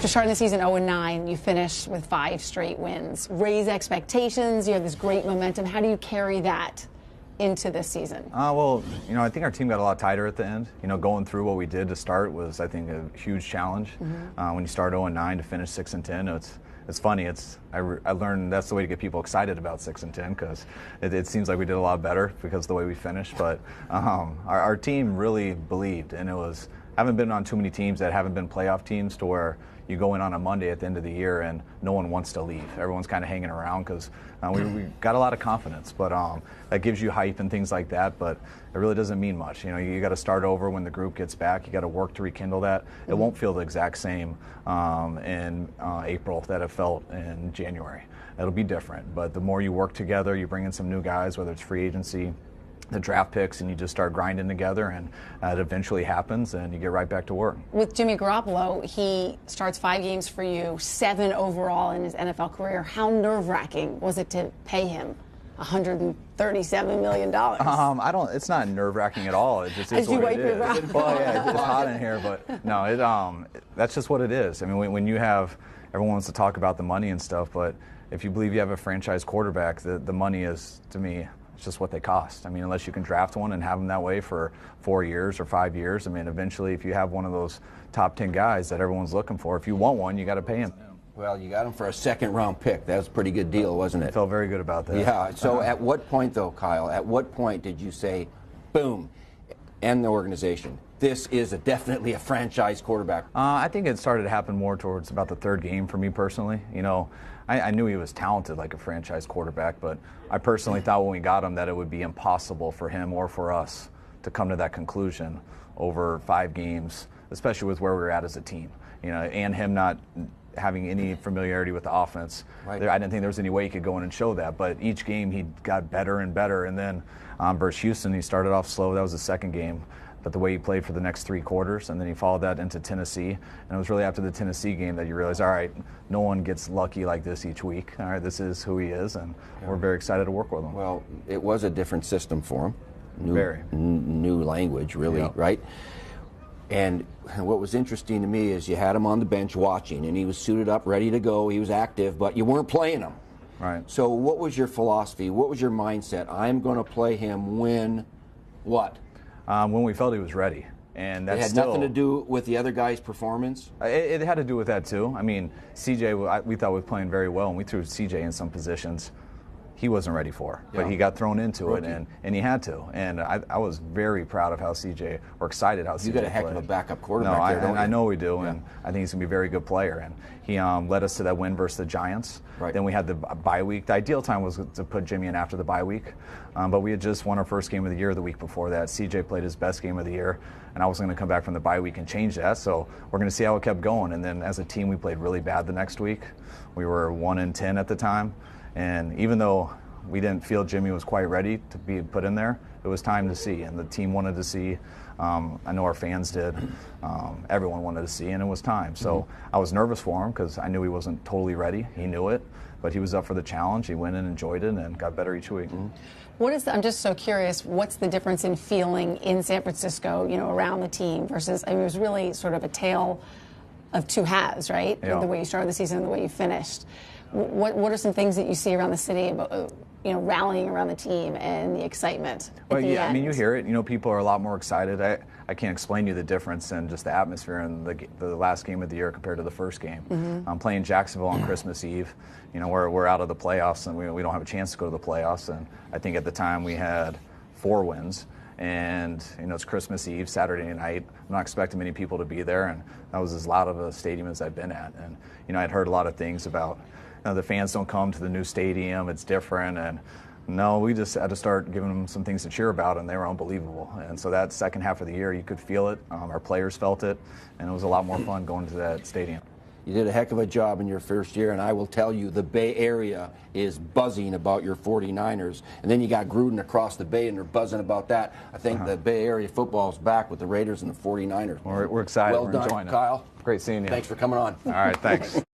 After starting the season 0-9, you finish with 5 straight wins. Raise expectations. You have this great momentum. How do you carry that into this season? Well, I think our team got a lot tighter at the end. Going through what we did to start was, I think, a huge challenge. When you start 0-9 to finish 6-10, it's funny. I learned that's the way to get people excited about 6-10 because it seems like we did a lot better because of the way we finished. But our team really believed, and I haven't been on too many teams that haven't been playoff teams to where you go in on a Monday at the end of the year and no one wants to leave. Everyone's kind of hanging around because we got a lot of confidence, but that gives you hype and things like that, but it really doesn't mean much. You got to start over when the group gets back. You got to work to rekindle that. It won't feel the exact same in April that it felt in January. It'll be different, but the more you work together, you bring in some new guys, whether it's free agency, the draft picks, and you just start grinding together, and it eventually happens, and you get right back to work. With Jimmy Garoppolo, he starts 5 games for you, 7 overall in his NFL career. How nerve-wracking was it to pay him $137 million? It's not nerve-wracking at all. It just is what it is. Well, yeah, it's hot in here, but no, that's just what it is. I mean, when you have, everyone wants to talk about the money and stuff, but if you believe you have a franchise quarterback, the money is, to me, it's just what they cost. I mean, unless you can draft one and have them that way for 4 years or 5 years, I mean, eventually if you have one of those top 10 guys that everyone's looking for, if you want one, you got to pay him. Well, you got him for a second-round pick. That was a pretty good deal, wasn't it? I felt very good about that. Yeah. So at what point, though, Kyle, at what point did you say, boom, end the organization? This is definitely a franchise quarterback. I think it started to happen more towards about the 3rd game for me personally. I knew he was talented like a franchise quarterback, but I personally thought when we got him that it would be impossible for him or for us to come to that conclusion over 5 games, especially with where we were at as a team. And him not having any familiarity with the offense. Right. I didn't think there was any way he could go in and show that, but each game he got better and better. And then versus Houston, he started off slow. That was the 2nd game. But the way he played for the next 3 quarters, and then he followed that into Tennessee. And it was really after the Tennessee game that you realize, all right, no one gets lucky like this each week. All right, this is who he is, and we're very excited to work with him. Well, it was a different system for him. New language, really, yeah. Right? And what was interesting to me is you had him on the bench watching, and he was suited up, ready to go. He was active, but you weren't playing him. Right. So what was your philosophy? What was your mindset? I'm going to play him when what? When we felt he was ready. And that's it had nothing to do with the other guy's performance? It had to do with that, too. I mean, CJ, we thought was playing very well, and we threw CJ in some positions he wasn't ready for. But he got thrown into it, and he had to. And I was very proud of how CJ, or excited how CJ played. You got a heck of a backup quarterback there, don't you? I know we do, and I think he's going to be a very good player. And he led us to that win versus the Giants. Right. Then we had the bye week. The ideal time was to put Jimmy in after the bye week. But we had just won our first game of the year the week before that. CJ played his best game of the year, and I was going to come back from the bye week and change that. So we're going to see how it kept going. And then as a team, we played really bad the next week. We were 1-10 at the time. And even though we didn't feel Jimmy was quite ready to be put in there, it was time to see, and the team wanted to see. I know our fans did. Everyone wanted to see, and it was time. So I was nervous for him because I knew he wasn't totally ready. He knew it, but he was up for the challenge. He went in, enjoyed it, and got better each week. I'm just so curious, what's the difference in feeling in San Francisco, around the team versus, it was really sort of a tale of 2 halves, right? Yeah. The way you started the season and the way you finished. What are some things that you see around the city about, rallying around the team and the excitement? Well, yeah, I mean, you hear it. People are a lot more excited. I can't explain to you the difference in just the atmosphere in the last game of the year compared to the first game. I'm playing Jacksonville on Christmas Eve. We're out of the playoffs, and we don't have a chance to go to the playoffs. And I think at the time we had 4 wins. And, it's Christmas Eve, Saturday night. I'm not expecting many people to be there. And that was as loud of a stadium as I've been at. And, I'd heard a lot of things about, the fans don't come to the new stadium. It's different. And no, we just had to start giving them some things to cheer about, and they were unbelievable. And so that second half of the year, you could feel it. Our players felt it. And it was a lot more fun going to that stadium. You did a heck of a job in your first year, and I will tell you, the Bay Area is buzzing about your 49ers. And then you got Gruden across the Bay, and they're buzzing about that. I think the Bay Area football is back with the Raiders and the 49ers. We're excited. Well We're done, enjoying it. Kyle. Great seeing you. Thanks for coming on. All right, thanks.